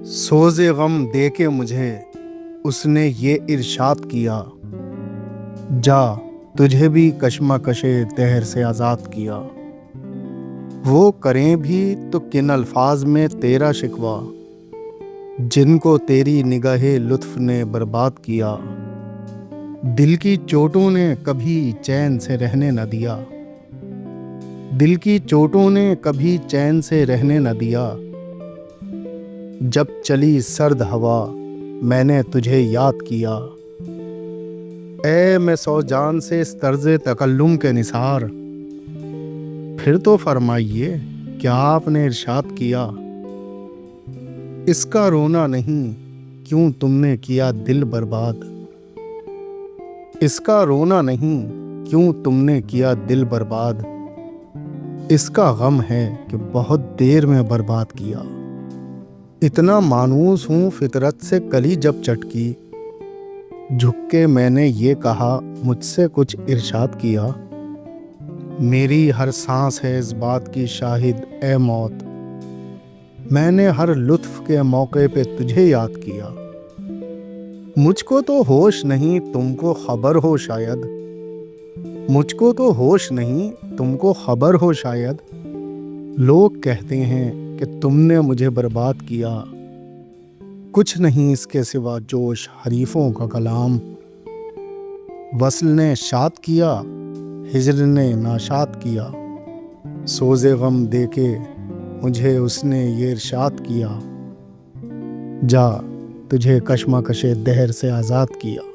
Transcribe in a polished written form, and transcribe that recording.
سوز غم دے کے مجھے اس نے یہ ارشاد کیا، جا تجھے بھی کشمکش دہر سے آزاد کیا۔ وہ کریں بھی تو کن الفاظ میں تیرا شکوہ، جن کو تیری نگاہ لطف نے برباد کیا۔ دل کی چوٹوں نے کبھی چین سے رہنے نہ دیا، دل کی چوٹوں نے کبھی چین سے رہنے نہ دیا۔ جب چلی سرد ہوا میں نے تجھے یاد کیا، اے میں سو جان سے اس طرز تکلم کے نثار۔ پھر تو فرمائیے کیا آپ نے ارشاد کیا، اس کا رونا نہیں کیوں تم نے کیا دل برباد۔ اس کا رونا نہیں کیوں تم نے کیا دل برباد، اس کا غم ہے کہ بہت دیر میں برباد کیا۔ اتنا مانوس ہوں فطرت سے کلی جب چٹکی، جھک کے میں نے یہ کہا مجھ سے کچھ ارشاد کیا۔ میری ہر سانس ہے اس بات کی شاہد اے موت، میں نے ہر لطف کے موقع پہ تجھے یاد کیا۔ مجھ کو تو ہوش نہیں تم کو خبر ہو شاید، مجھ کو تو ہوش نہیں تم کو خبر ہو شاید۔ لوگ کہتے ہیں کہ تم نے مجھے برباد کیا، کچھ نہیں اس کے سوا جوش حریفوں کا کلام۔ وصل نے شاد کیا ہجر نے ناشاد کیا، سوز غم دے کے مجھے اس نے یہ ارشاد کیا، جا تجھے کشمکش دہر سے آزاد کیا۔